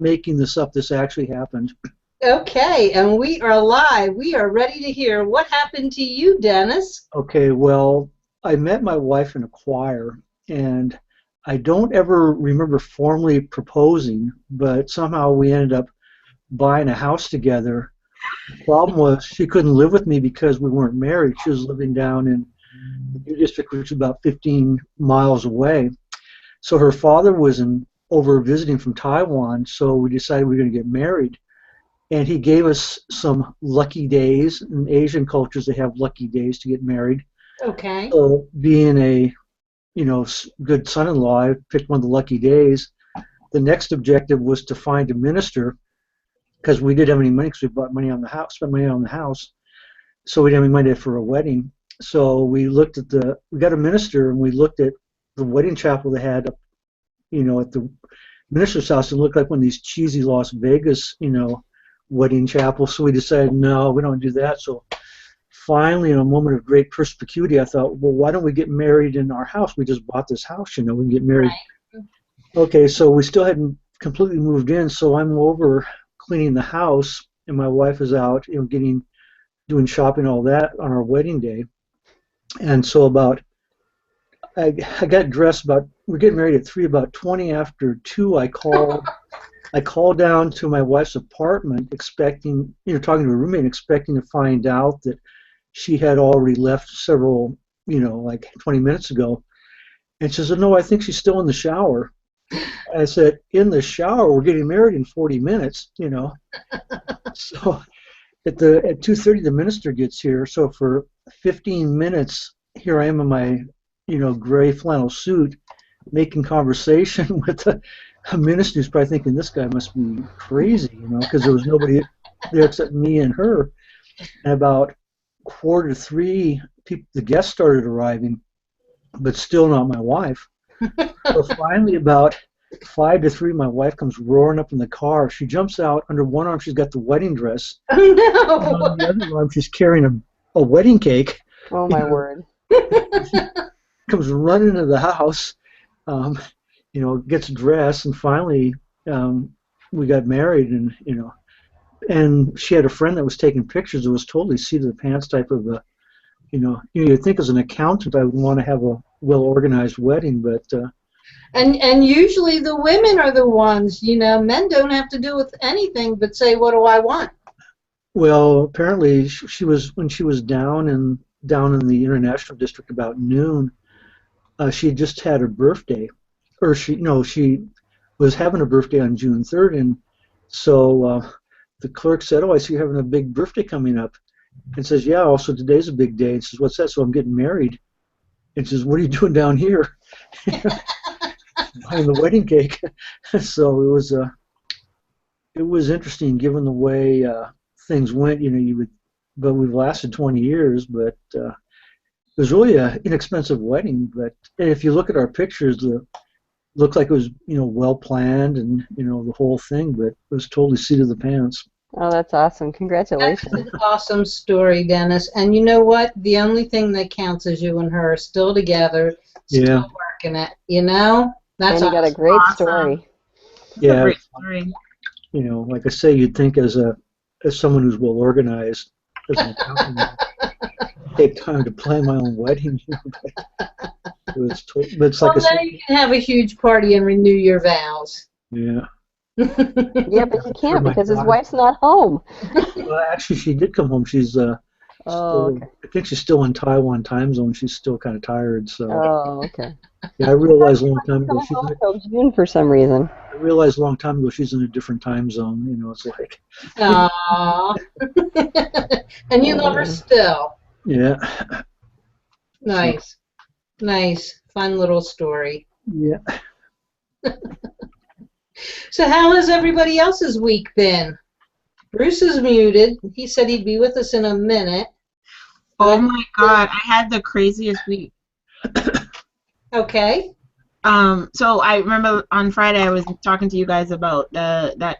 making this up. This actually happened. Okay, and we are live. We are ready to hear what happened to you, Dennis. Okay, well, I met my wife in a choir, and I don't ever remember formally proposing, but somehow we ended up buying a house together. The problem was she couldn't live with me because we weren't married. She was living down in the New District, which is about 15 miles away. So her father was over visiting from Taiwan, so we decided we were going to get married. And he gave us some lucky days. In Asian cultures, they have lucky days to get married. Okay. So being a good son-in-law, I picked one of the lucky days. The next objective was to find a minister because we didn't have any money because we bought money on the house, spent money on the house. So we didn't have any money for a wedding. So we got a minister and we looked at the wedding chapel they had, at the minister's house. It looked like one of these cheesy Las Vegas, wedding chapels. So we decided, no, we don't do that. So finally, in a moment of great perspicuity, I thought, well, why don't we get married in our house? We just bought this house, we can get married. Right. Okay, so we still hadn't completely moved in, so I'm over cleaning the house, and my wife is out, doing shopping, all that on our wedding day. And so I got dressed we're getting married at 3, about 20 after 2, I called down to my wife's apartment expecting, talking to a roommate, expecting to find out that she had already left several, like 20 minutes ago. And she said, no, I think she's still in the shower. I said, in the shower? We're getting married in 40 minutes, So at 2:30 the minister gets here. So for 15 minutes, here I am in my, gray flannel suit making conversation with a minister who's probably thinking this guy must be crazy, because there was nobody there except me and her. And about 2:45, the guests started arriving, but still not my wife. So finally, about 2:55, my wife comes roaring up in the car. She jumps out. Under one arm, she's got the wedding dress. Oh, no. And on the other arm, she's carrying a wedding cake. Oh, my word. She comes running into the house, gets dressed, and finally we got married. And she had a friend that was taking pictures. It was totally seat of the pants type of a, you'd think as an accountant I would want to have a well-organized wedding, but And usually the women are the ones, men don't have to do with anything but say, what do I want? well, apparently she was, when she was down in the International District about noon, she had just had her birthday, or she was having a birthday on June 3rd, and so the clerk said, oh, I see you're having a big birthday coming up, and says, yeah, also today's a big day, and says, what's that? So I'm getting married. And says, what are you doing down here? Buying the wedding cake. So it was interesting given the way things went. But we've lasted 20 years. But it was really an inexpensive wedding. But if you look at our pictures, it looked like it was well planned and the whole thing. But it was totally seat of the pants. Oh, that's awesome. Congratulations. That's an awesome story, Dennis. And you know what? The only thing that counts is you and her are still together, still working it. That's and you got a great story. Yeah. A great story. Like I say, you'd think as someone who's well organized, as an accountant, take time to plan my own wedding. But it's like now you can have a huge party and renew your vows. Yeah. Yeah, but he can't because his wife's not home. Well, actually, she did come home. She's okay. I think she's still in Taiwan time zone. She's still kind of tired. So. Oh, okay. Yeah, I realized a long time ago she's until June for some reason. I realized a long time ago she's in a different time zone. It's like. Aww. And you love her still. Yeah. Nice. Nice. Fun little story. Yeah. So how has everybody else's week been? Bruce is muted. He said he'd be with us in a minute. Oh my God, I had the craziest week. Okay. So I remember on Friday I was talking to you guys about the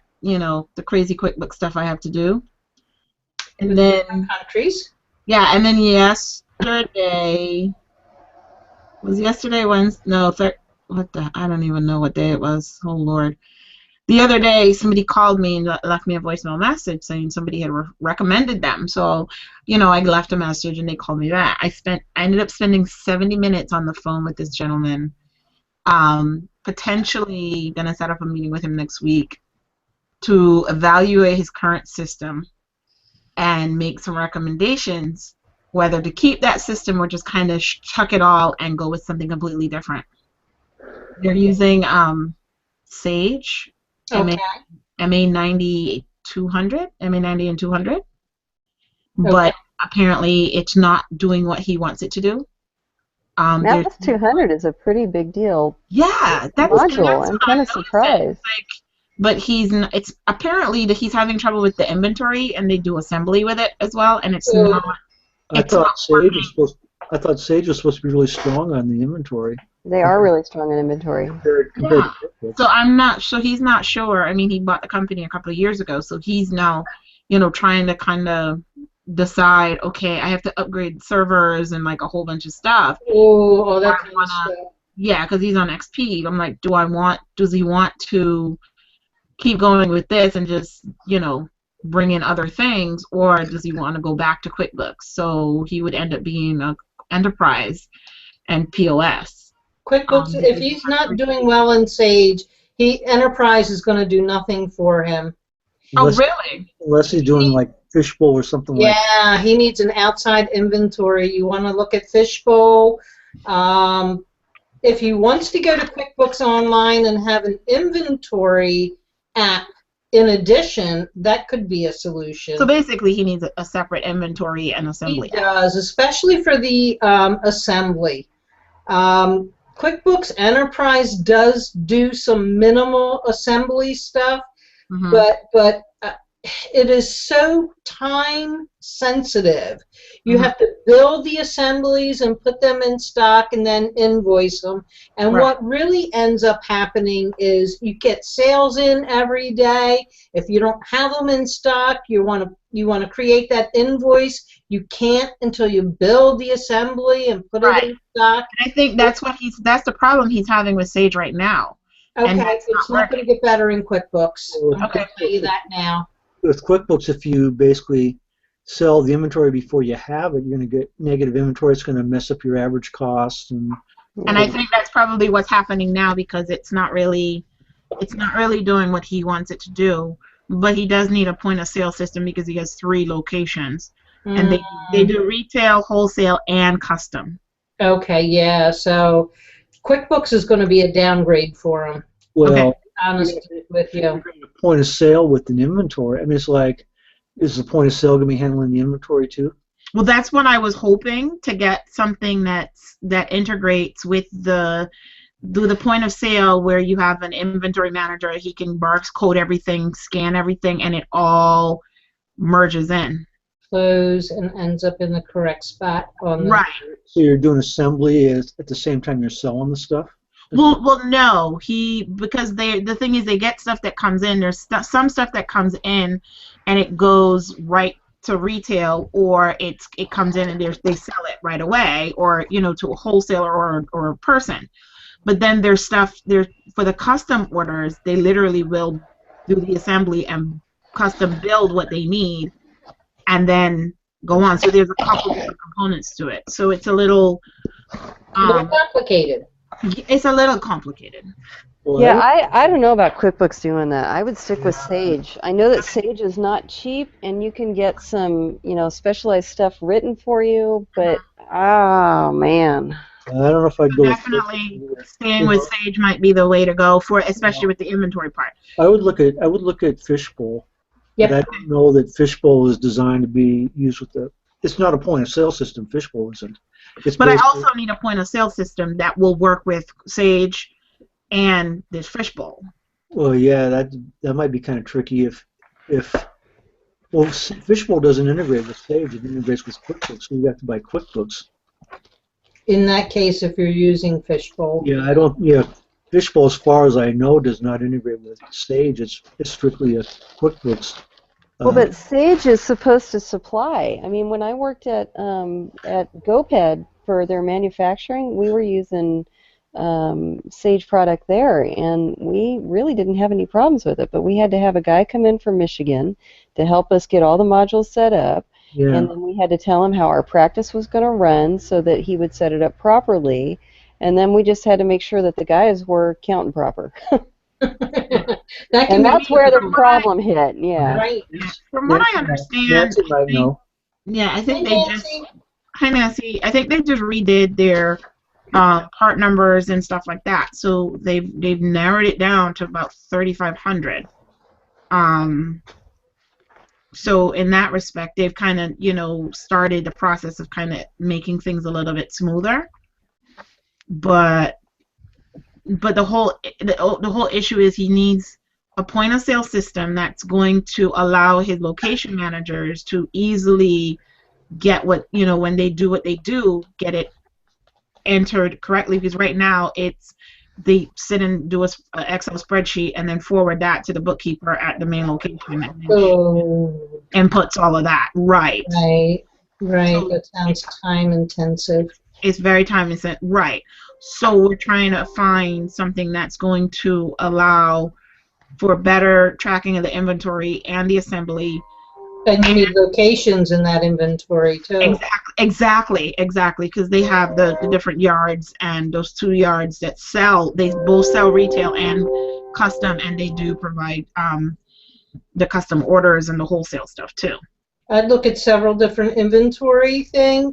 crazy QuickBooks stuff I have to do. And then countries. Yeah, and then yesterday Wednesday? No, I don't even know what day it was. Oh Lord. the other day somebody called me and left me a voicemail message saying somebody had recommended them. So, I left a message and they called me back. I ended up spending 70 minutes on the phone with this gentleman. Potentially gonna set up a meeting with him next week to evaluate his current system and make some recommendations whether to keep that system or just kind of chuck it all and go with something completely different. They're using Sage, Okay. MA90 and 200, but apparently it's not doing what he wants it to do. Atlas 200 is a pretty big deal. Yeah, module. I'm kind of surprised. But it's apparently that he's having trouble with the inventory, and they do assembly with it as well, and it's not. I thought Sage was supposed to be really strong on the inventory. They are really strong in inventory. Compared to QuickBooks. So I'm not sure. He's not sure. I mean, he bought the company a couple of years ago, so he's now, trying to kind of decide. Okay, I have to upgrade servers and like a whole bunch of stuff. Oh, that kind of stuff. Yeah, because he's on XP. I'm like, does he want to keep going with this and just, bring in other things, or does he want to go back to QuickBooks? So he would end up being a enterprise and POS. QuickBooks, if he's not doing well in Sage, Enterprise is going to do nothing for him. Really? Unless he's doing like Fishbowl or something like that. Yeah, he needs an outside inventory. You want to look at Fishbowl. If he wants to go to QuickBooks Online and have an inventory app in addition, that could be a solution. So basically he needs a separate inventory and assembly. He does, especially for the assembly. QuickBooks Enterprise does do some minimal assembly stuff, but it is so time sensitive. You have to build the assemblies and put them in stock and then invoice them. And what really ends up happening is you get sales in every day. If you don't have them in stock, you want to create that invoice. You can't until you build the assembly and put it in stock. And I think that's the problem he's having with Sage right now. Okay, it's not going to get better in QuickBooks. I'm going to tell you that now. With QuickBooks, if you basically sell the inventory before you have it, you're going to get negative inventory. It's going to mess up your average cost. And I think that's probably what's happening now, because it's not really doing what he wants it to do. But he does need a point of sale system because he has 3 locations, and they do retail, wholesale, and custom. Okay, yeah. So QuickBooks is going to be a downgrade for him. Well, honestly, with you. Point of sale with an inventory. I mean, it's like, is the point of sale going to be handling the inventory too? Well, that's what I was hoping to get, something that integrates with the point of sale, where you have an inventory manager. He can barcode everything, scan everything, and it all merges in. Close and ends up in the correct spot on the So you're doing assembly at the same time you're selling the stuff? Well, no. Because the thing is, they get stuff that comes in. There's some stuff that comes in, and it goes right to retail, or it comes in and they sell it right away, or to a wholesaler or a person. But then there's stuff there for the custom orders. They literally will do the assembly and custom build what they need, and then go on. So there's a couple different components to it. So it's a little complicated. It's a little complicated. Well, Yeah, I don't know about QuickBooks doing that. I would stick with Sage. I know that Sage is not cheap, and you can get some, specialized stuff written for you, but oh man. I don't know if I'd go. Definitely staying with Sage might be the way to go, especially with the inventory part. I would look at Fishbowl. Yep. But I don't know that Fishbowl is designed to be used with the. It's not a point of sale system. Fishbowl isn't. But I also need a point of sale system that will work with Sage and this Fishbowl. Well, yeah, that might be kind of tricky if Fishbowl doesn't integrate with Sage. It integrates with QuickBooks, so you have to buy QuickBooks. In that case, if you're using Fishbowl. Yeah, Fishbowl, as far as I know, does not integrate with Sage. It's strictly a QuickBooks. Well, but Sage is supposed to supply. I mean, when I worked at GoPed for their manufacturing, we were using Sage product there, and we really didn't have any problems with it. But we had to have a guy come in from Michigan to help us get all the modules set up, Yeah. and then we had to tell him how our practice was going to run so that he would set it up properly. And then we just had to make sure that the guys were counting proper. That can And be that's where the problem hit. Yeah. right. From what I understand, Nancy might know. yeah, I think Hey, they just. Nancy. Hi, Nancy. I think they just redid their part numbers and stuff like that. So they've narrowed it down to about 3,500. So in that respect, they've kind of started the process of kind of making things a little bit smoother. But the whole issue is he needs a point of sale system that's going to allow his location managers to easily get what when they do what they do, get it entered correctly, because right now they sit and do a Excel spreadsheet and then forward that to the bookkeeper at the main location and then Oh, inputs all of that. Right. right. So That sounds time intensive. it's very time intensive. Right. So we're trying to find something that's going to allow for better tracking of the inventory and the assembly. And you need locations in that inventory too. Exactly, because they have the different yards, and those 2 yards that sell, they both sell retail and custom, and they do provide the custom orders and the wholesale stuff too. I'd look at several different inventory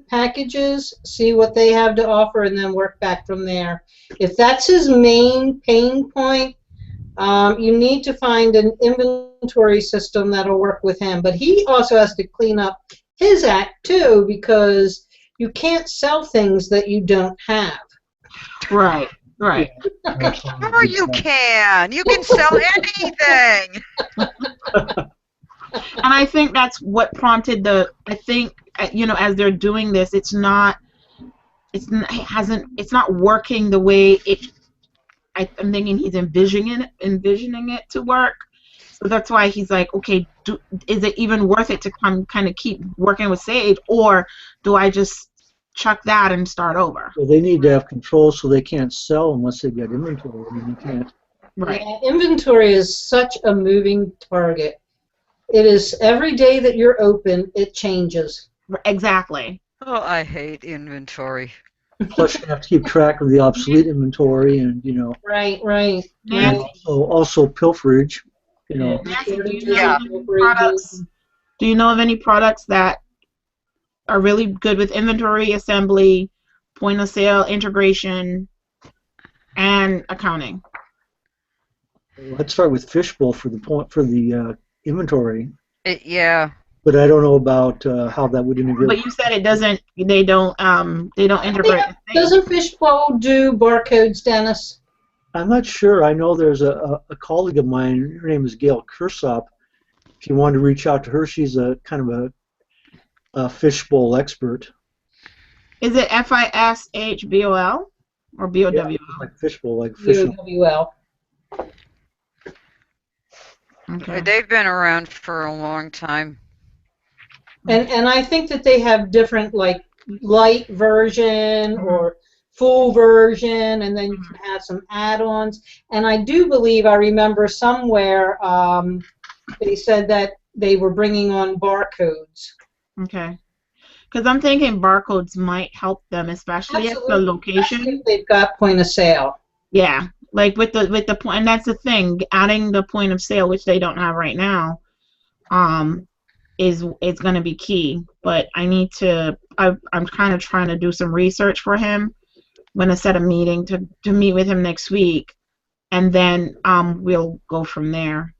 packages, see what they have to offer, and then work back from there. If that's his main pain point, you need to find an inventory system that'll work with him. But he also has to clean up his act too, because you can't sell things that you don't have. Right. Sure you can. You can sell anything. And I think that's what prompted as they're doing this, it's not working the way I'm thinking he's envisioning it to work. So that's why he's like, okay, is it even worth it to kind of keep working with Sage, or do I just chuck that and start over? Well, they need to have control, so they can't sell unless they get inventory. I mean, you can't. Right. Yeah, inventory is such a moving target. It is every day that you're open, it changes. Exactly. Oh, I hate inventory. Plus, you have to keep track of the obsolete inventory, and Right. Nancy, also pilferage. Nancy, do Yeah. you know of any products that are really good with inventory, assembly, point of sale, integration, and accounting? Let's start with Fishbowl for the inventory. Yeah. But I don't know about how that would integrate. But you said it doesn't. They don't integrate. Doesn't Fishbowl do barcodes, Dennis? I'm not sure. I know there's a colleague of mine. Her name is Gail Kursop. If you want to reach out to her, she's a kind of a Fishbowl expert. Is it FISHBOL or BOWL? Yeah, like Fishbowl, like fish. BOWL. Okay. They've been around for a long time. And I think that they have different, like, light version or full version, and then you can have some add-ons. And I do believe I remember somewhere they said that they were bringing on barcodes. Okay. Because I'm thinking barcodes might help them, especially at the location. Especially if they've got point of sale. Yeah, like with the point, and that's the thing. Adding the point of sale, which they don't have right now, is going to be key. But I need to. I'm kind of trying to do some research for him. I'm going to set a meeting to meet with him next week, and then we'll go from there.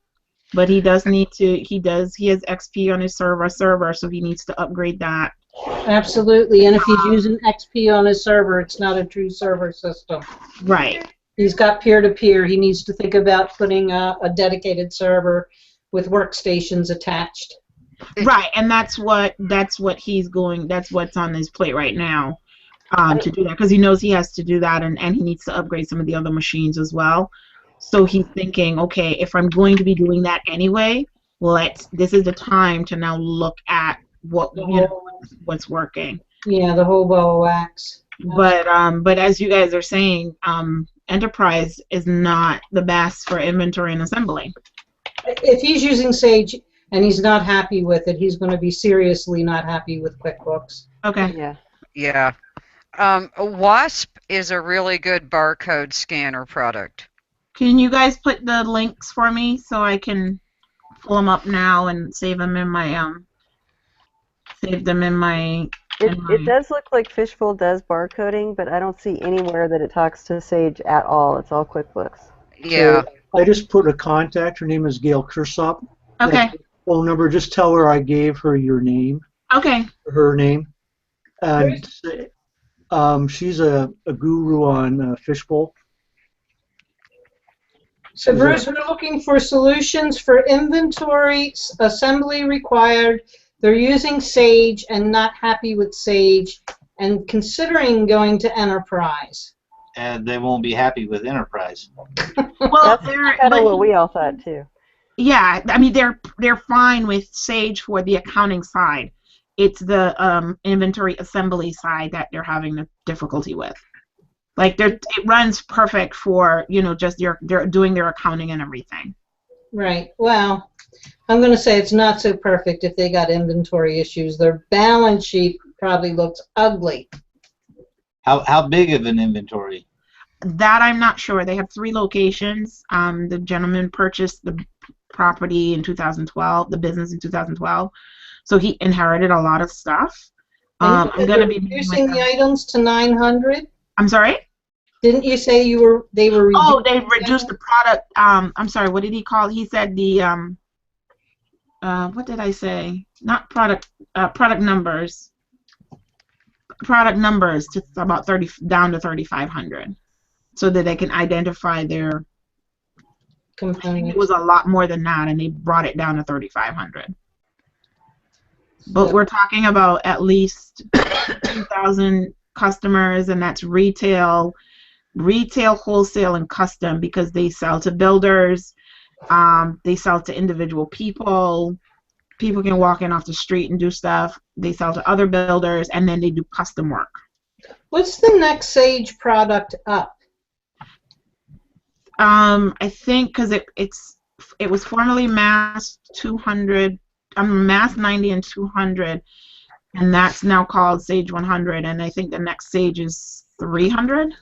But he does need to. He has XP on his server, so he needs to upgrade that. Absolutely, and if he's using XP on his server, it's not a true server system. Right. He's got peer-to-peer. He needs to think about putting a dedicated server with workstations attached. Right, and that's what he's going. That's what's on his plate right now, to do that, because he knows he has to do that, and he needs to upgrade some of the other machines as well. So he's thinking, okay, if I'm going to be doing that anyway, this is the time to now look at what's working. Yeah, the whole ball of wax. But as you guys are saying, Enterprise is not the best for inventory and assembly. If he's using Sage and he's not happy with it, he's going to be seriously not happy with QuickBooks. Okay. Yeah. Yeah. Wasp is a really good barcode scanner product. Can you guys put the links for me so I can pull them up now and save them in my save them in my. It does look like Fishbowl does barcoding, but I don't see anywhere that it talks to Sage at all. It's all QuickBooks. Yeah. So I just put a contact. Her name is Gail Kersop. Okay. Phone number. Just tell her I gave her your name. Okay. Her name. And she's a guru on Fishbowl. So Bruce, we're looking for solutions for inventory assembly required. They're using Sage and not happy with Sage and considering going to Enterprise. And they won't be happy with Enterprise. Well, That's kind of what we all thought too. yeah, I mean they're fine with Sage for the accounting side. It's the inventory assembly side that they're having the difficulty with. Like it runs perfect for just they're doing their accounting and everything. Right. Well, I'm going to say it's not so perfect if they got inventory issues. Their balance sheet probably looks ugly. How big of an inventory? That I'm not sure. They have 3 locations. The gentleman purchased the property in 2012, the business in 2012, so he inherited a lot of stuff. I'm going to be reducing the items to 900. I'm sorry? Didn't you say they were reducing? Oh, they reduced the product. I'm sorry. What did he call? He said the what did I say? Not product. Product numbers. Product numbers to about 30 down to 3,500, so that they can identify their components. It was a lot more than that, and they brought it down to 3,500. But we're talking about at least 2,000 customers, and that's retail, wholesale, and custom, because they sell to builders, they sell to individual people. People can walk in off the street and do stuff. They sell to other builders, and then they do custom work. What's the next Sage product up? I think because it was formerly Mass 200, Mass 90 and 200, and that's now called Sage 100, and I think the next Sage is 300.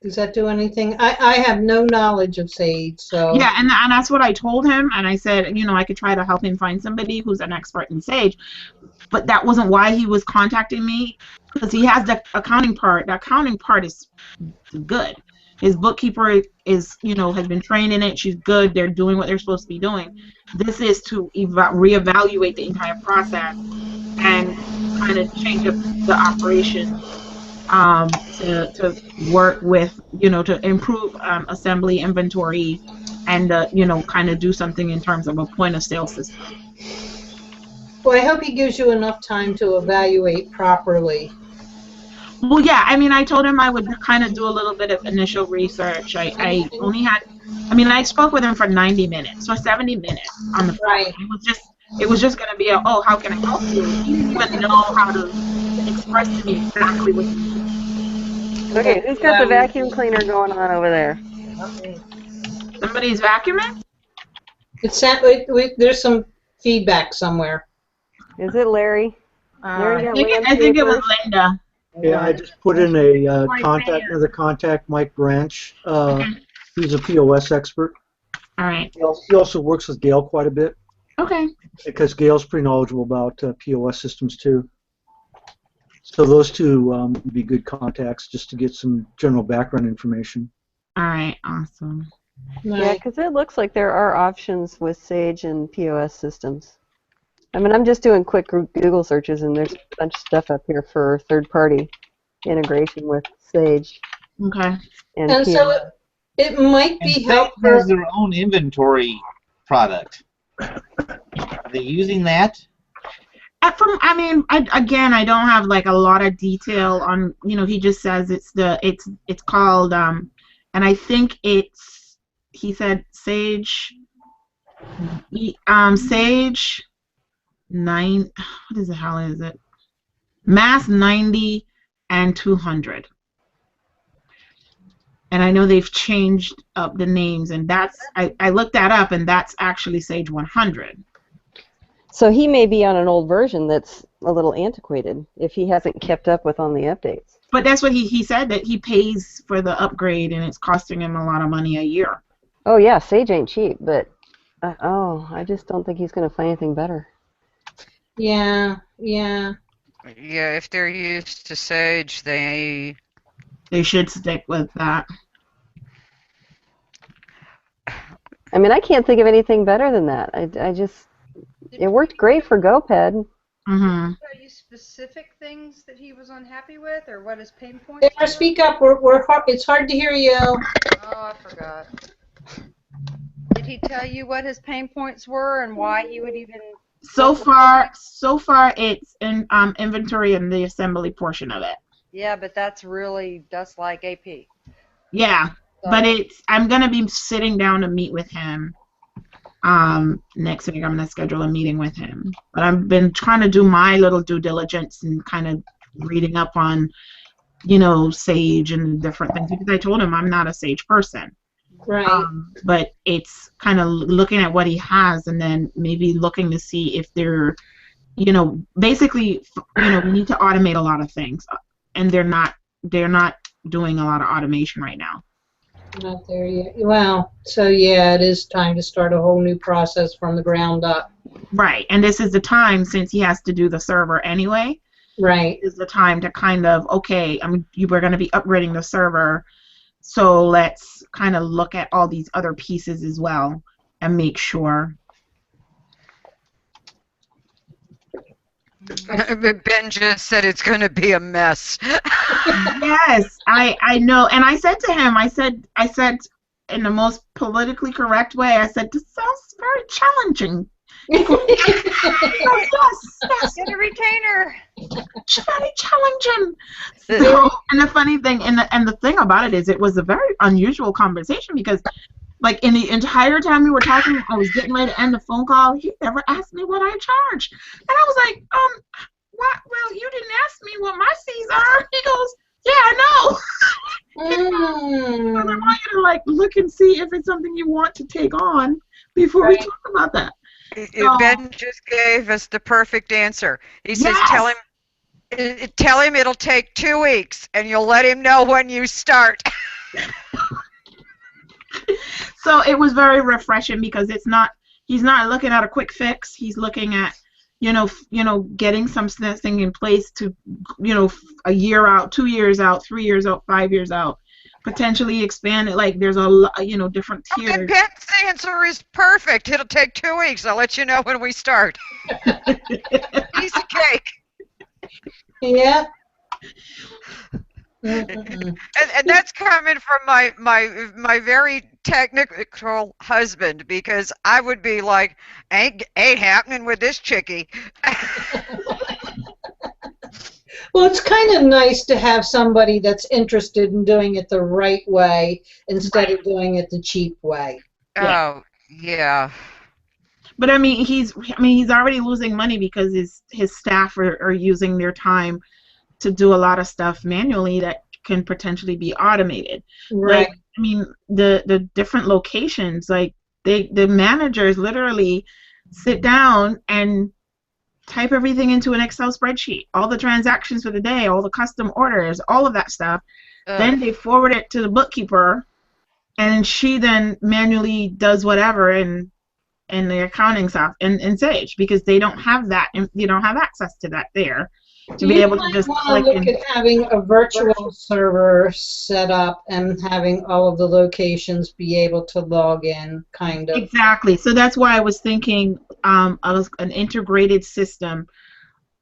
Does that do anything? I have no knowledge of Sage, so. Yeah, and that's what I told him, and I said, I could try to help him find somebody who's an expert in Sage, but that wasn't why he was contacting me, because he has the accounting part. The accounting part is good. His bookkeeper is, has been trained in it. She's good. They're doing what they're supposed to be doing. This is to reevaluate the entire process and kind of change up the operation to work with, to improve assembly, inventory, and, kind of do something in terms of a point of sale system. Well, I hope he gives you enough time to evaluate properly. Well, yeah, I mean, I told him I would kind of do a little bit of initial research. I only had, I spoke with him for 90 minutes, so 70 minutes on the phone. Right. It was just going to be how can I help you? He didn't even know how to express to me exactly what he needed. Okay, who's got the vacuum cleaner going on over there? Somebody's vacuuming? There's some feedback somewhere. Is it Larry? Larry I think it was Linda. Yeah, I just put in another contact, Mike Branch. He's a POS expert. All right. He also works with Gail quite a bit. Okay. Because Gail's pretty knowledgeable about POS systems too. So those two would be good contacts just to get some general background information. All right. Awesome. Yeah, because it looks like there are options with Sage and POS systems. I'm just doing quick Google searches, and there's a bunch of stuff up here for third-party integration with Sage. Okay. And so it might be Sage helpful. has their own inventory product. Are they using that? I don't have like a lot of detail on. He just says it's called and I think he said Sage. Sage 9. What is the hell is it? Mass 90 and 200. And I know they've changed up the names, and that's I looked that up, and that's actually Sage 100. So he may be on an old version that's a little antiquated if he hasn't kept up with all the updates. But that's what he said, that he pays for the upgrade, and it's costing him a lot of money a year. Oh yeah, Sage ain't cheap, but I just don't think he's going to find anything better. Yeah. Yeah, if they're used to Sage, They should stick with that. I mean, I can't think of anything better than that. It worked great for GoPed. Mm-hmm. Tell you specific things that he was unhappy with, or what his pain points Sarah, were? speak up. It's hard to hear you. Oh, I forgot. Did he tell you what his pain points were and why he would even? So far, it's in inventory and the assembly portion of it. Yeah, but that's like AP. Yeah, So, but I'm gonna be sitting down to meet with him. Next week I'm gonna schedule a meeting with him. But I've been trying to do my little due diligence and kind of reading up on, Sage and different things, because I told him I'm not a Sage person. Right. But it's kind of looking at what he has, and then maybe looking to see if they're, basically, we need to automate a lot of things, and they're not doing a lot of automation right now. Not there yet. Well, so yeah, it is time to start a whole new process from the ground up. Right, and this is the time, since he has to do the server anyway. Right. Is the time to kind of, okay, we're going to be upgrading the server, so let's kind of look at all these other pieces as well and make sure. Ben just said it's going to be a mess. Yes, I know, and I said to him, I said in the most politically correct way, I said, this sounds very challenging. Yes. get a retainer. Very challenging. So, and the funny thing, and the thing about it is, it was a very unusual conversation, because, like, in the entire time we were talking, I was getting ready to end the phone call. He never asked me what I charge, and I was like, what? Well, you didn't ask me what my fees are. He goes, yeah, I know. I want you to, like, look and see if it's something you want to take on before we talk about that. Ben just gave us the perfect answer. He says, Yes. tell him it'll take 2 weeks, and you'll let him know when you start. So it was very refreshing, because he's not looking at a quick fix. He's looking at, getting something in place to, a year out, 2 years out, 3 years out, 5 years out, potentially expand it. Like, there's a lot, different tiers. And Ben's answer is perfect. It'll take 2 weeks. I'll let you know when we start. Piece of cake. Yeah. And that's coming from my very technical husband, because I would be like, ain't happening with this chickie. Well, it's kind of nice to have somebody that's interested in doing it the right way instead of doing it the cheap way. Oh, yeah. But he's already losing money, because his staff are using their time to do a lot of stuff manually that can potentially be automated. Right. Like, the different locations, like, the managers literally sit down and type everything into an Excel spreadsheet, all the transactions for the day, all the custom orders, all of that stuff. Then they forward it to the bookkeeper, and she then manually does whatever in the accounting software in Sage, because they don't have that, and they don't have access to that there to be able to just click look at having a virtual server set up and having all of the locations be able to log in, kind of. Exactly. So that's why I was thinking of an integrated system.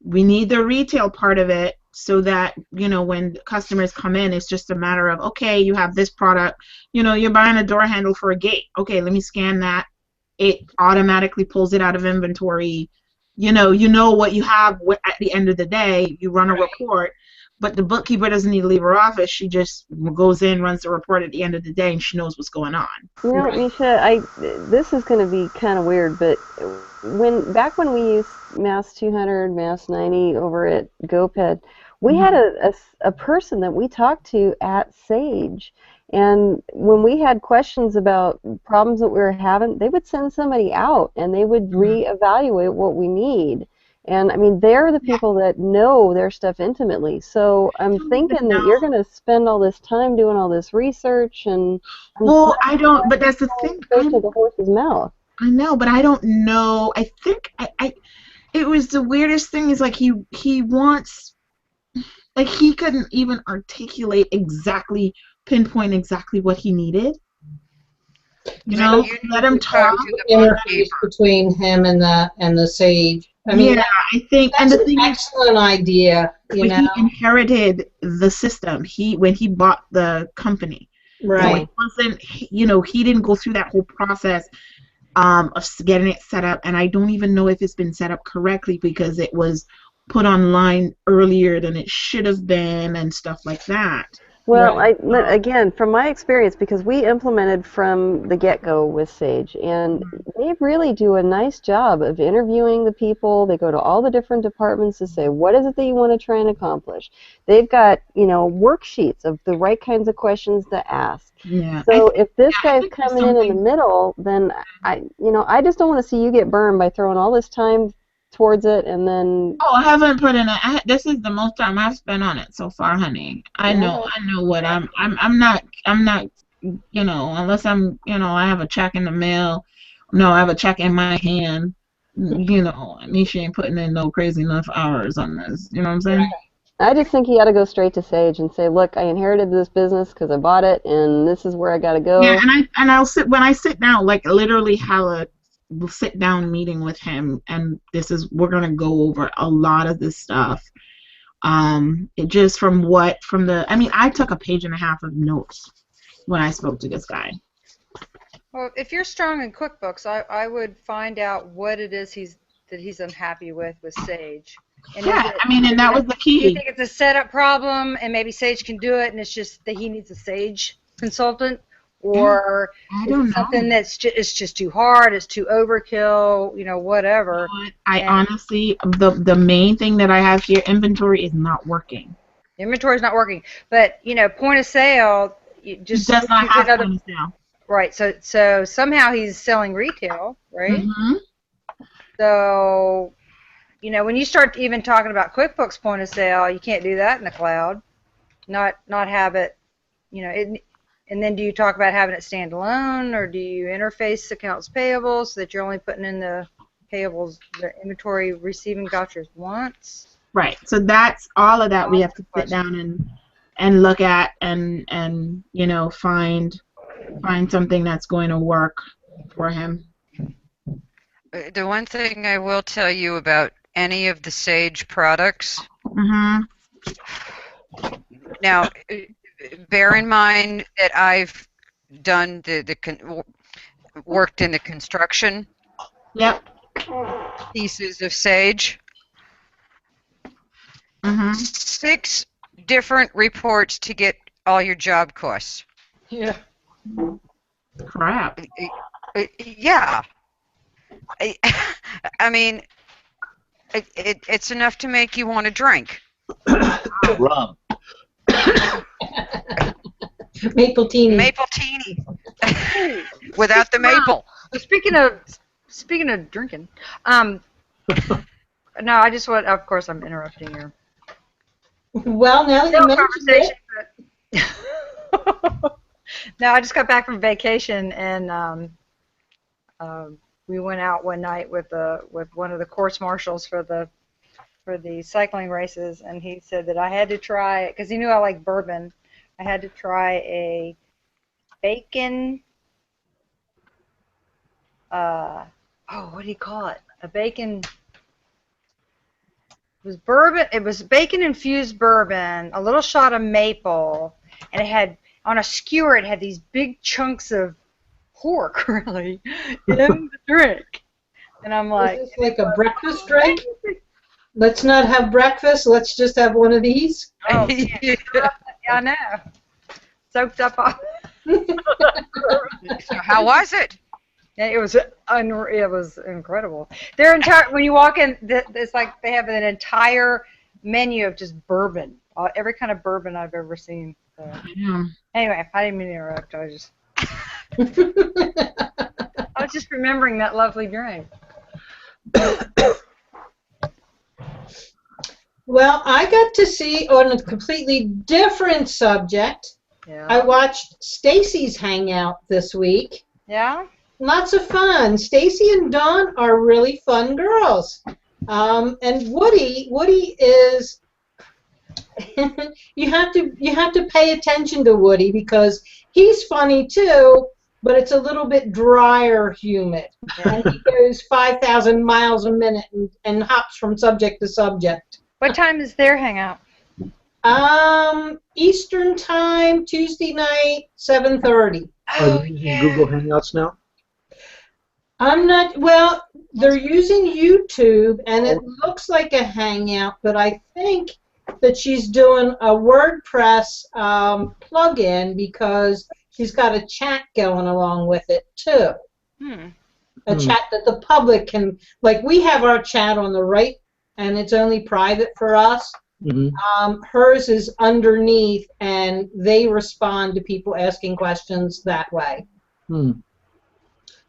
We need the retail part of it, so that, when customers come in, it's just a matter of, okay, you have this product, you're buying a door handle for a gate. Okay, let me scan that. It automatically pulls it out of inventory. You know what you have at the end of the day. You run a report. but the bookkeeper doesn't need to leave her office. She just goes in, runs the report at the end of the day, and she knows what's going on. You know, Misha, this is going to be kind of weird, but back when we used Mass 200, Mass 90 over at GoPed, we had a person that we talked to at Sage, and when we had questions about problems that we were having, they would send somebody out, and they would reevaluate what we need. And I mean, they're the people that know their stuff intimately. So I'm thinking that you're going to spend all this time doing all this research and. Well, I don't. But that's the thing. Go to the horse's mouth. I know, but I don't know. I think it was the weirdest thing. Is like he wants, like he couldn't even articulate pinpoint exactly what he needed. You know, let him talk. Interface between him and the Sage. I mean, yeah, I think, and the thing is, excellent idea. You know, he inherited the system. When he bought the company, right? So it wasn't, he didn't go through that whole process of getting it set up. And I don't even know if it's been set up correctly because it was put online earlier than it should have been and stuff like that. Well, again, from my experience, because we implemented from the get-go with Sage, and they really do a nice job of interviewing the people. They go to all the different departments to say, what is it that you want to try and accomplish? They've got, worksheets of the right kinds of questions to ask. Yeah. So if this guy's coming in the middle, then I just don't want to see you get burned by throwing all this time towards it and then. Oh, I haven't put in this is the most time I've spent on it so far, honey. I know what I'm not, unless I'm, I have a check in the mail. No, I have a check in my hand. Misha ain't putting in no crazy enough hours on this. You know what I'm saying? I just think he ought to go straight to Sage and say, look, I inherited this business because I bought it, and this is where I got to go. Yeah, I'll when I sit down, like literally have a sit down meeting with him, and we're gonna go over a lot of this stuff. I took a page and a half of notes when I spoke to this guy. Well, if you're strong in QuickBooks, I would find out what it is he's unhappy with Sage. And and that was the key. Do you think it's a setup problem, and maybe Sage can do it, and it's just that he needs a Sage consultant? Or is it something that's just too hard, it's too overkill, whatever. Honestly, the main thing that I have here, inventory is not working. Inventory is not working, but point of sale, just does not have point of sale. Right. So somehow he's selling retail, right? Mm-hmm. So, when you start even talking about QuickBooks point of sale, you can't do that in the cloud. Not have it, And then do you talk about having it stand alone, or do you interface accounts payable so that you're only putting in the payables, the inventory receiving vouchers once? Right. So that's all of that we have to sit down and look at and find something that's going to work for him. The one thing I will tell you about any of the Sage products. Mm-hmm. Now, bear in mind that I've done worked in the construction pieces of Sage. Mm-hmm. 6 different reports to get all your job costs. Yeah. Crap. Yeah. I mean, it's enough to make you want to drink. Rum. Maple teeny. Without the maple. Speaking of drinking, no, I just want. Of course, I'm interrupting your. Well, now that you mentioned it. No, I just got back from vacation, and we went out one night with one of the course marshals for the cycling races, and he said that I had to try it because he knew I like bourbon. I had to try a bacon. What do you call it? A bacon. It was bourbon. It was bacon infused bourbon, a little shot of maple, and it had on a skewer. It had these big chunks of pork, really, in the drink. And I'm like, is this like a breakfast drink? Let's not have breakfast. Let's just have one of these. Oh, yeah, I know. Soaked up all. So how was it? Yeah, it was it was incredible. Their entire when you walk in, it's like they have an entire menu of just bourbon, every kind of bourbon I've ever seen. So. Yeah. Anyway, I didn't mean to interrupt. I was just remembering that lovely drink. Well, I got to see on a completely different subject. Yeah. I watched Stacy's Hangout this week. Yeah. Lots of fun. Stacy and Dawn are really fun girls. And Woody is. you have to pay attention to Woody because he's funny too, but it's a little bit drier humid. And he goes 5,000 miles a minute and hops from subject to subject. What time is their hangout? Eastern time, Tuesday night, 7:30. Are you using Google Hangouts now? I'm not, well, they're using YouTube, and it looks like a Hangout, but I think that she's doing a WordPress plugin because she's got a chat going along with it, too. A chat that the public can, like we have our chat on the right, and it's only private for us. Hers is underneath, and they respond to people asking questions that way.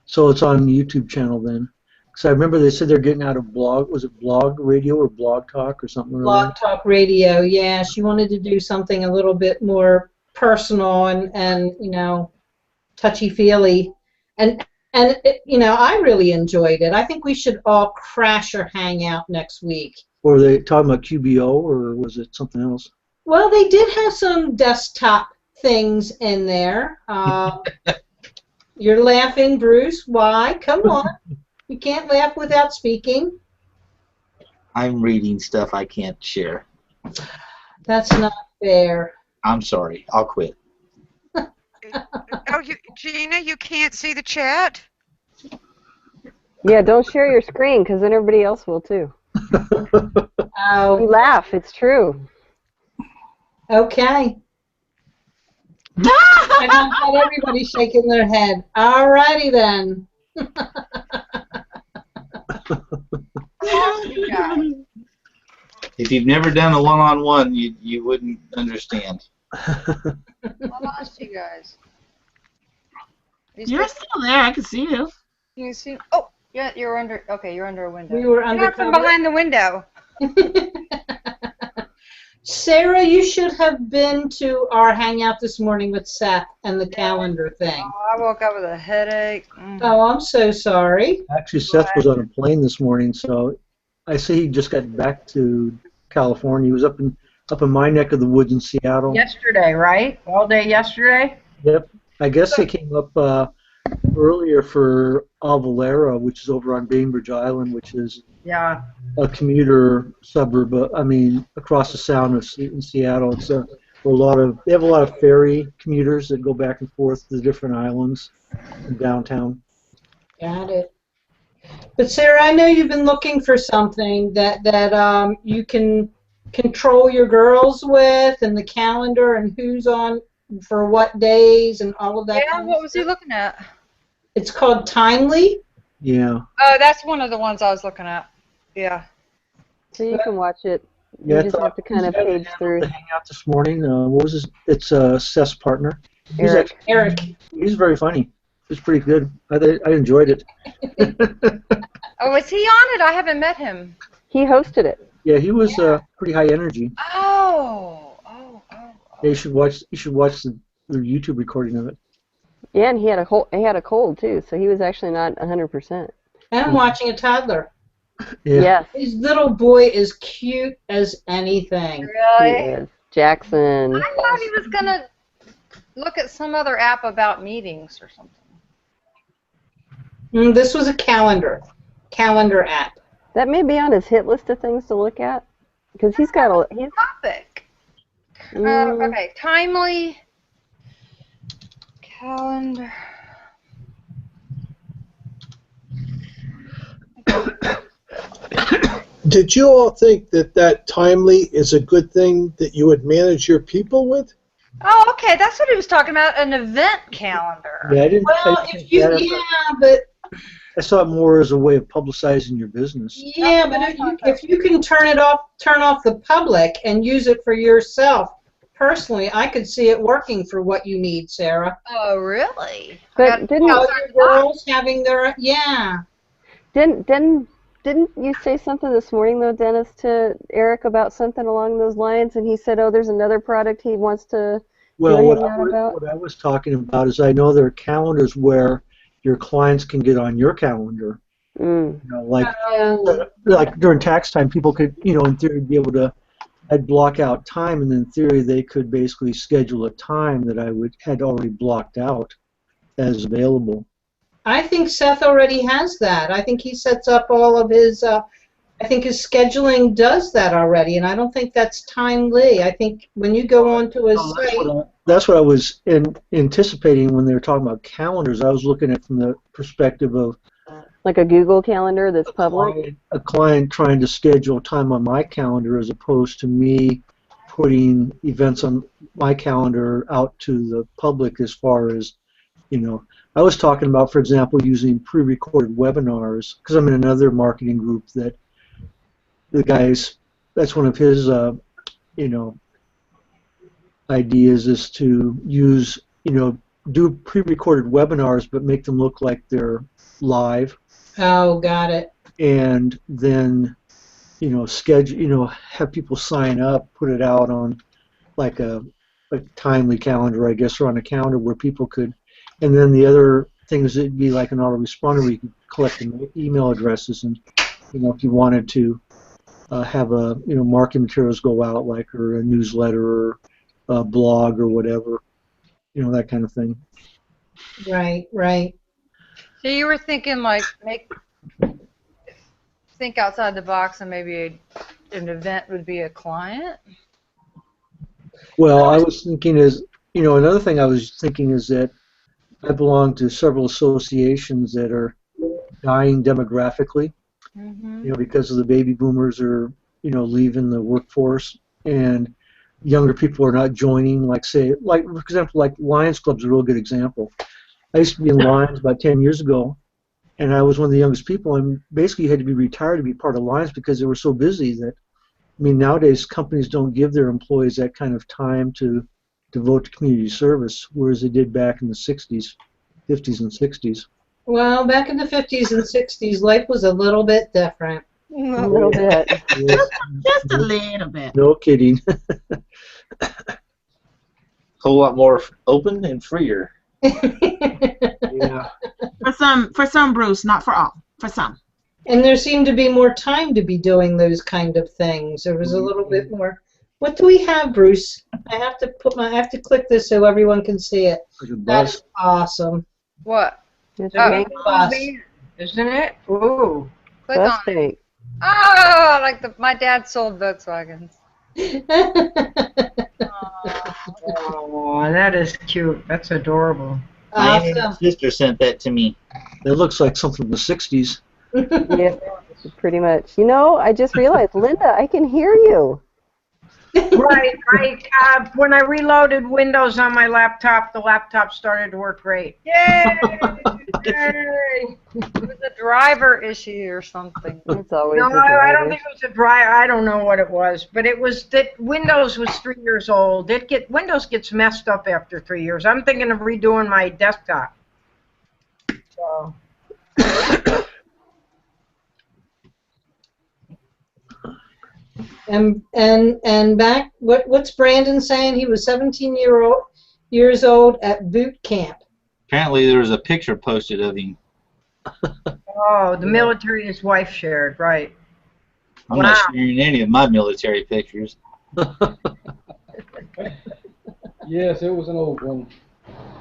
So it's on the YouTube channel then. Because I remember they said they're getting out of blog. Was it Blog Radio or Blog Talk or something? Blog Talk Radio, yeah. She wanted to do something a little bit more personal and you know, touchy-feely. And it, you know, I really enjoyed it. I think we should all crash or hang out next week. Were they talking about QBO or was it something else? Well, they did have some desktop things in there. You're laughing, Bruce. Why? Come on. You can't laugh without speaking. I'm reading stuff I can't share. That's not fair. I'm sorry. I'll quit. Oh, Gina, you can't see the chat? Yeah, don't share your screen because then everybody else will too. Oh, You laugh, it's true. okay. I don't got everybody shaking their head. All righty then. If you've never done a one-on-one, you wouldn't understand. I lost you guys. You're still there. I can see you. You see? Oh, yeah, you're under. Okay, you're under a window. We were You're not from undercover. behind the window. Sarah, you should have been to our hangout this morning with Seth and the calendar thing. Oh, I woke up with a headache. Oh, I'm so sorry. Actually, Seth was on a plane this morning, so I see he just got back to California. He was up in my neck of the woods in Seattle. Yesterday, right? All day yesterday? Yep. I guess they came up earlier for Avalera, which is over on Bainbridge Island, which is Yeah. a commuter suburb. I mean, across the Sound in Seattle. It's they have a lot of ferry commuters that go back and forth to the different islands in downtown. Got it. But Sarah, I know you've been looking for something that you can control your girls with, and the calendar, and who's on for what days, and all of that. Yeah, what was he looking at? It's called Timely. Yeah. Oh, that's one of the ones I was looking at. Yeah. So you can watch it. You Yeah, I just thought have to kind of page through. To hang out this morning. What was his? It's Seth's partner. He's Eric. actually, Eric. he's very funny. It's pretty good. I enjoyed it. Oh, is he on it? I haven't met him. He hosted it. Yeah, he was pretty high energy. Oh. Yeah, you should watch the YouTube recording of it. Yeah, and he had a cold too, so he was actually not 100%. And I'm watching a toddler. Yeah. Yes, His little boy is cute as anything. he Really? is. Jackson. I thought he was gonna look at some other app about meetings or something. This was a calendar app. That may be on his hit list of things to look at, because he's got a. He's, Topic. mm, Okay, Timely calendar. Did you all think that that timely is a good thing that you would manage your people with? Oh, okay. That's what he was talking about, an event calendar. Yeah, I didn't. Well, I if you, that- yeah, but I saw it more as a way of publicizing your business. yeah, but if you can turn off the public and use it for yourself, personally, I could see it working for what you need, Sarah. Oh, really? But didn't All your girls having their didn't you say something this morning though, Dennis, to Eric about something along those lines? And he said, "Oh, there's another product he wants to Well, do a what hangout about." I was talking about is I know there are calendars where your clients can get on your calendar. Mm. You know, like during tax time, people could, in theory, be able to. I'd block out time, and in theory, they could basically schedule a time that I had already blocked out as available. I think Seth already has that. I think he sets up all of his. I think his scheduling does that already, and I don't think that's timely. I think when you go onto his site. That's what I was anticipating when they were talking about calendars. I was looking at it from the perspective of Like a Google calendar that's public? a client trying to schedule time on my calendar as opposed to me putting events on my calendar out to the public as far as, I was talking about, for example, using pre-recorded webinars because I'm in another marketing group that the guys, that's one of his, ideas is to use, do pre-recorded webinars but make them look like they're live. Oh, got it. And then, schedule, have people sign up, put it out on like a timely calendar, I guess, or on a calendar where people could. And then the other thing is it'd be like an autoresponder where you could collect email addresses, and if you wanted to have marketing materials go out, like, or a newsletter or a blog or whatever, that kind of thing. Right. So you were thinking like think outside the box, and maybe an event would be a client? Well, I was thinking another thing I was thinking is that I belong to several associations that are dying demographically, because of the baby boomers are, leaving the workforce, and younger people are not joining, for example, like Lions Club's a real good example. I used to be in Lions about 10 years ago, and I was one of the youngest people, and basically you had to be retired to be part of Lions because they were so busy that, nowadays companies don't give their employees that kind of time to devote to community service, whereas they did back in the 50s and 60s. Well, back in the 50s and 60s, life was a little bit different. A little bit. Just a little bit. No kidding. Whole lot more open and freer. Yeah. For some, Bruce, not for all. For some. And there seemed to be more time to be doing those kind of things. There was a little bit more. What do we have, Bruce? I have to click this so everyone can see it. Like a That's bus. awesome. What? It's Oh. a Bus. Isn't it? Ooh. Click bus on it. tank. Oh, like my dad sold Volkswagens. Oh, that is cute. That's adorable. My Awesome. sister sent that to me. That looks like something from the 60s. Yeah, pretty much. I just realized, Linda, I can hear you. Right. When I reloaded Windows on my laptop, the laptop started to work great. Yay! Yay! It was a driver issue or something. It's always No, a I don't driver. think it was a driver. I don't know what it was, but it was that Windows was 3 years old. Windows gets messed up after 3 years. I'm thinking of redoing my desktop. So. And back, what's Brandon saying? He was 17 years old at boot camp. Apparently there was a picture posted of him. Oh, the military his wife shared, right. I'm not sharing any of my military pictures. Yes, it was an old one.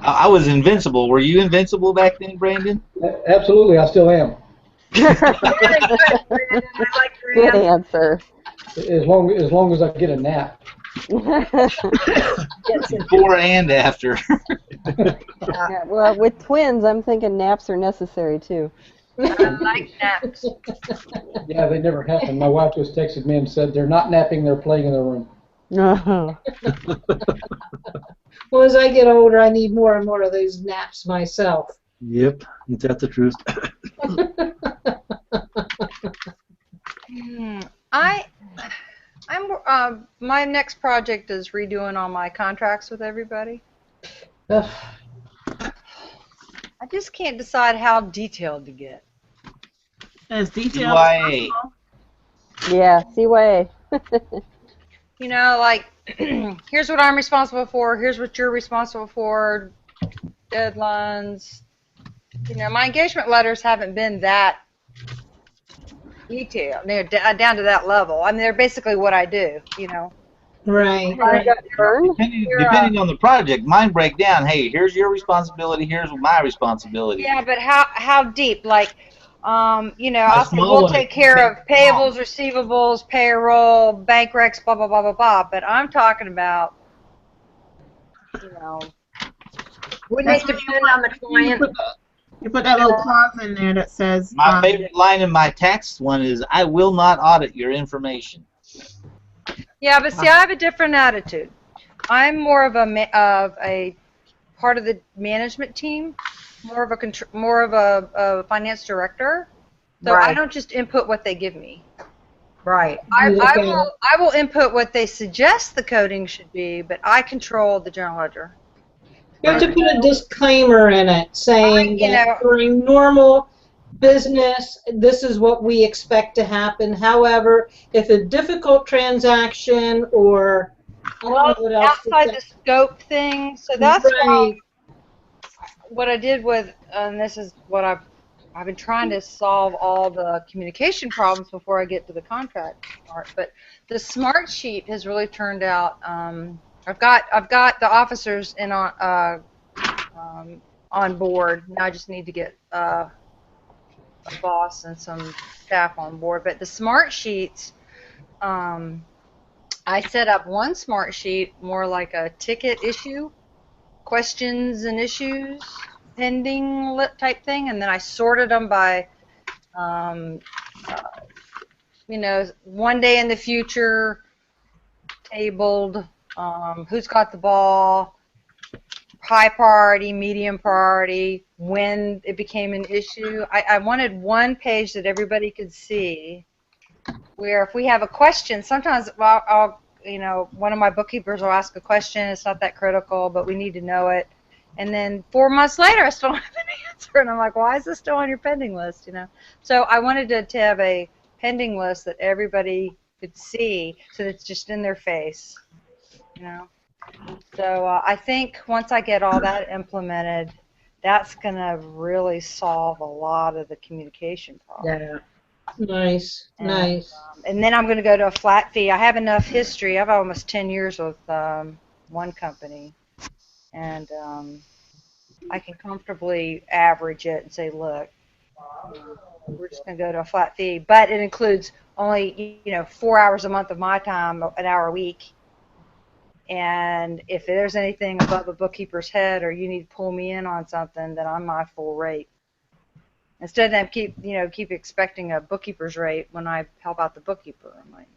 I was invincible. Were you invincible back then, Brandon? Absolutely, I still am. Good answer. As long as I get a nap. Before and after. Yeah, well, with twins, I'm thinking naps are necessary too. I like naps. Yeah, they never happen. My wife just texted me and said they're not napping, they're playing in their room. No. Well, as I get older, I need more and more of those naps myself. Yep, ain't that the truth? My next project is redoing all my contracts with everybody. Ugh. I just can't decide how detailed to get. As detailed as CYA. possible. Yeah, CYA. You know, like, here's what I'm responsible for, here's what you're responsible for, deadlines. You know, my engagement letters haven't been that detailed, they're down to that level. I mean, they're basically what I do, you know. Right. Depending on the project, mine break down. Hey, here's your responsibility. Here's my responsibility. Yeah, but how deep? Like, you know, A I'll say small we'll one, take it care can of take payables, receivables, payroll, bank recs, blah blah blah blah blah. But I'm talking about, you know, Wouldn't it depend on the client? You put that little clause in there that says. My favorite line in my tax one is, "I will not audit your information." yeah, but see, I have a different attitude. I'm more of a part of the management team, more of a finance director. So I Right. don't just input what they give me. Right. I will input what they suggest the coding should be, but I control the general ledger. You have to put a disclaimer in it saying You that know- during normal business, this is what we expect to happen. However, if a difficult transaction or I don't know what else to Outside say. the scope thing, so that's why Right. what I did with, and this is what I've been trying to solve all the communication problems before I get to the contract part. But the smart sheet has really turned out. I've got the officers in on board. Now I just need to get a boss and some staff on board. But the smart sheets, I set up one smart sheet more like a ticket issue, questions and issues, pending type thing, and then I sorted them by, you know, 1 day in the future, tabled, who's got the ball, high priority, medium priority, when it became an issue. I wanted one page that everybody could see, where if we have a question, sometimes I'll you know, one of my bookkeepers will ask a question, it's not that critical, but we need to know it. And then 4 months later, I still don't have an answer, and I'm like, why is this still on your pending list, you know? So I wanted to have a pending list that everybody could see, so that it's just in their face, you know? So I think once I get all that implemented, that's going to really solve a lot of the communication problems. Yeah. Nice. And, Nice. And then I'm going to go to a flat fee. I have enough history. I have almost 10 years with one company. And I can comfortably average it and say, look, we're just going to go to a flat fee. But it includes only, you know, 4 hours a month of my time, an hour a week. And if there's anything above a bookkeeper's head or you need to pull me in on something, then I'm my full rate. Instead of them keep expecting a bookkeeper's rate when I help out the bookkeeper. I'm like,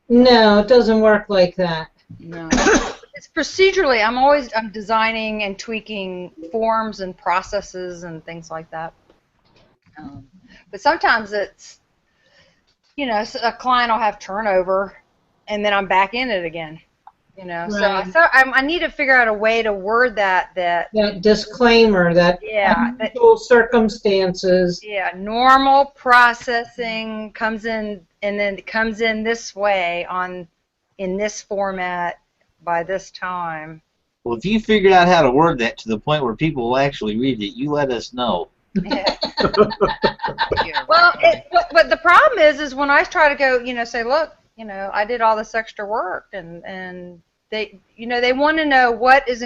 No, it doesn't work like that. no. It's procedurally, I'm designing and tweaking forms and processes and things like that. But sometimes it's, you know, a client will have turnover, and then I'm back in it again. You know, Right. so I need to figure out a way to word that Disclaimer, that unusual circumstances. Yeah, normal processing comes in, and then it comes in this way in this format by this time. Well, if you figured out how to word that to the point where people will actually read it, you let us know. Yeah. Well, but the problem is when I try to go, you know, say, look, you know, I did all this extra work, and they, you know, they want to know what is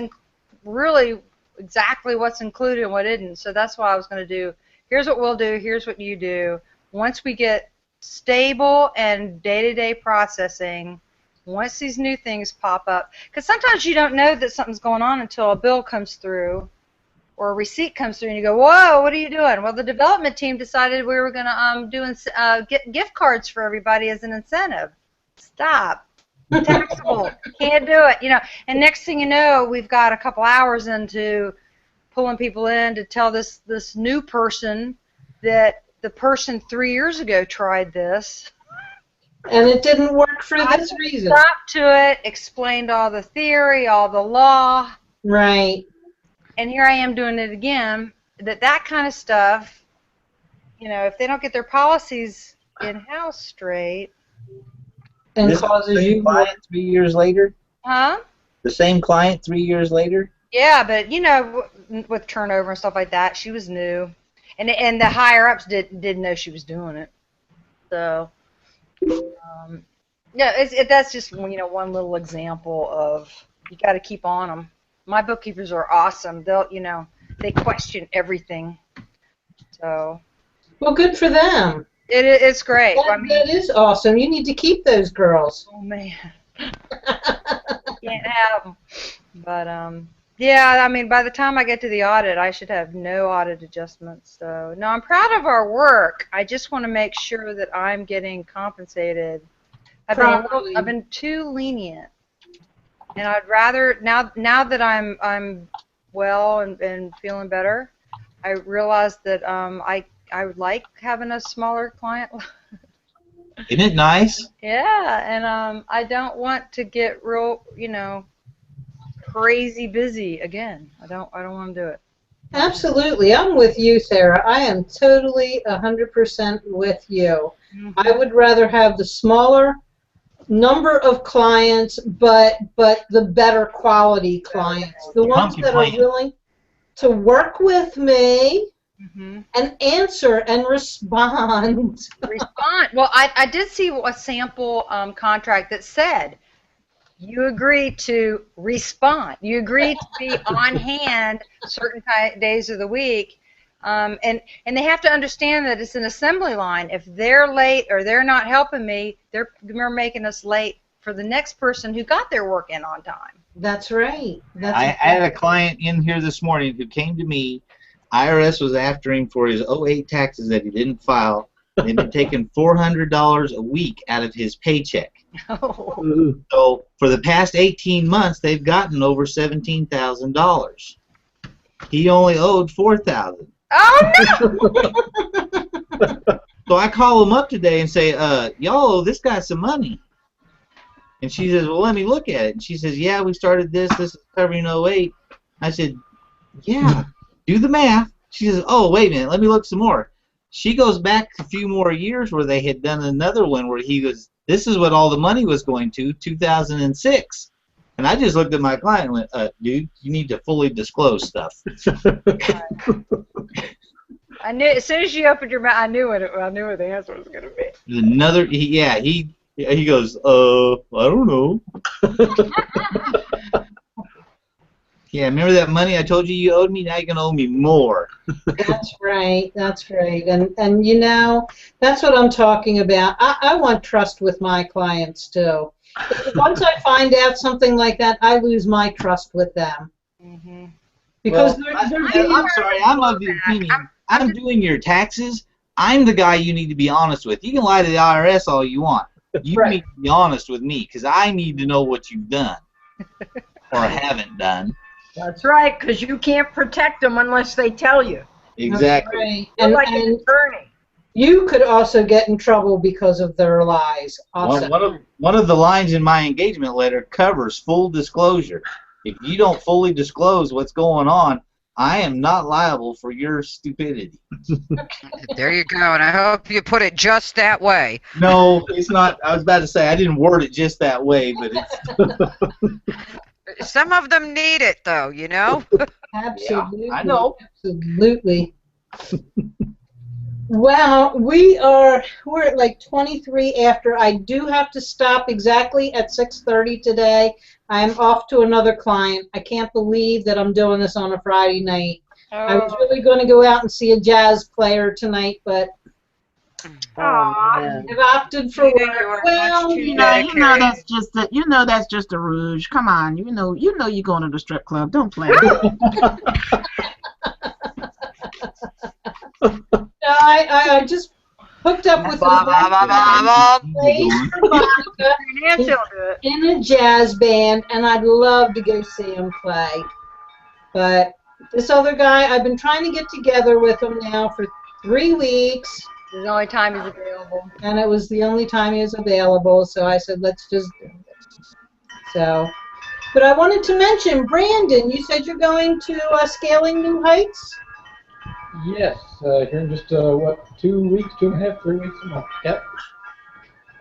really exactly what's included and what isn't. So that's why I was going to do, here's what we'll do, here's what you do. Once we get stable and day-to-day processing, once these new things pop up, because sometimes you don't know that something's going on until a bill comes through, or a receipt comes through and you go, whoa, what are you doing? Well, the development team decided we were going to get gift cards for everybody as an incentive. Stop. Taxable. Can't do it. You know, and next thing you know, we've got a couple hours into pulling people in to tell this new person that the person 3 years ago tried this. And it didn't work for this reason. Stopped to it, explained all the theory, all the law. Right. And here I am doing it again. That kind of stuff, you know, if they don't get their policies in-house straight. And This causes same you client 3 years later? Huh? The same client 3 years later? Yeah, but, you know, with turnover and stuff like that, she was new. And the higher-ups didn't know she was doing it. So, yeah, that's just, you know, one little example of you got to keep on them. My bookkeepers are awesome. They'll, you know, they question everything. So. Well, good for them. It's great. That is awesome. You need to keep those girls. Oh man, can't have them. But yeah, I mean, by the time I get to the audit, I should have no audit adjustments. So no, I'm proud of our work. I just want to make sure that I'm getting compensated. I've been too lenient, and I'd rather now that I'm well and feeling better, I realize that I would like having a smaller client. Isn't it nice? Yeah, and I don't want to get real, you know, crazy busy again. I don't want to do it. Absolutely. I'm with you, Sarah. I am totally 100% with you. Mm-hmm. I would rather have the smaller number of clients, but the better quality clients. The ones that are willing to work with me. Mm-hmm. And answer and respond. Well, I did see a sample contract that said you agree to respond. You agree to be on hand certain days of the week. And they have to understand that it's an assembly line. If they're late or they're not helping me, they're making us late for the next person who got their work in on time. That's right. I had a client in here this morning who came to me. IRS was after him for his 08 taxes that he didn't file. They've been taking $400 a week out of his paycheck. Oh. So for the past 18 months, they've gotten over $17,000. He only owed $4,000. Oh no! So I call him up today and say, y'all owe this guy some money. And she says, well, let me look at it. And she says, yeah, we started this is covering 08. I said, yeah. Do the math. She says, oh, wait a minute, let me look some more. She goes back a few more years where they had done another one where he goes, this is what all the money was going to, 2006. And I just looked at my client and went, dude, you need to fully disclose stuff. I knew as soon as you opened your mouth, I knew what the answer was going to be. Another, he goes, I don't know. Yeah, remember that money I told you owed me? Now you're going to owe me more. That's right. That's right. And you know, that's what I'm talking about. I want trust with my clients, too. Once I find out something like that, I lose my trust with them. Mm-hmm. Because I'm sorry, I'm of the opinion. I'm doing your taxes. I'm the guy you need to be honest with. You can lie to the IRS all you want. You need to be honest with me because I need to know what you've done or haven't done. That's right, because you can't protect them unless they tell you. Exactly. Right. You're like an attorney. You could also get in trouble because of their lies. Also. One of the lines in my engagement letter covers full disclosure. If you don't fully disclose what's going on, I am not liable for your stupidity. There you go, and I hope you put it just that way. No, it's not. I was about to say I didn't word it just that way, but it's... Some of them need it, though, you know? Absolutely. Yeah, I know. Absolutely. Well, we're at like 23 after. I do have to stop exactly at 6:30 today. I am off to another client. I can't believe that I'm doing this on a Friday night. I was really going to go out and see a jazz player tonight, but I've opted for work. Well, you know that's just a rouge. Come on, you know you're going to the strip club. Don't play. I just hooked up with Ba, ba, ba, ba, ba. plays harmonica Nancy will do it. in a jazz band, and I'd love to go see him play. But this other guy, I've been trying to get together with him now for 3 weeks, It's the only time he's available. and it was the only time he was available, so I said, let's just do it. So, but I wanted to mention, Brandon, you said you're going to Scaling New Heights? Yes, here in just, 2 weeks, 2.5, 3 weeks a month. Yep.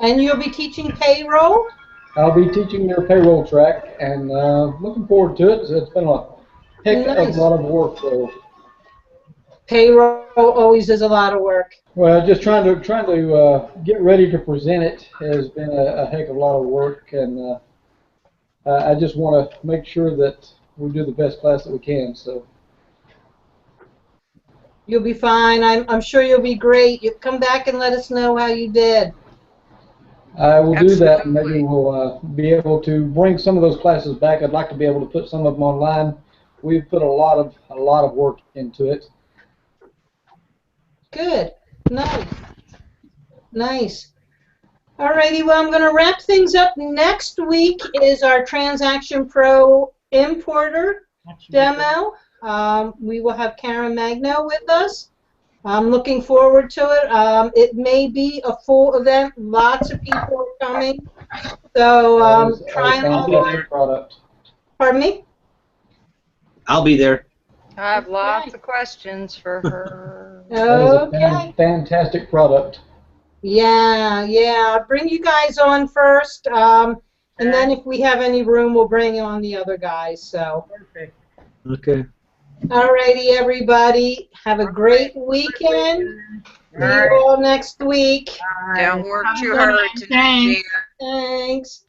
And you'll be teaching payroll? I'll be teaching their payroll track, and looking forward to it. It's been a heck of a lot of work, so. Payroll always is a lot of work. Well, just trying to get ready to present it has been a heck of a lot of work, and I just want to make sure that we do the best class that we can. So. You'll be fine. I'm sure you'll be great. You come back and let us know how you did. I will do that, and Absolutely. maybe we'll be able to bring some of those classes back. I'd like to be able to put some of them online. We've put a lot of work into it. Good. Nice. Nice. Alrighty, well, I'm going to wrap things up. Next week is our Transaction Pro importer demo. We will have Karen Magno with us. I'm looking forward to it. It may be a full event. Lots of people are coming. So It's a trying fantastic product. Pardon me? I'll be there. I have lots of questions for her. That is a Okay. fantastic product. Yeah, I'll bring you guys on first. And then if we have any room, we'll bring on the other guys. So. Perfect. Okay. Alrighty, everybody. Have a great weekend. See you all next week. Don't work Have a too good hard night. to Thanks. do. Thanks.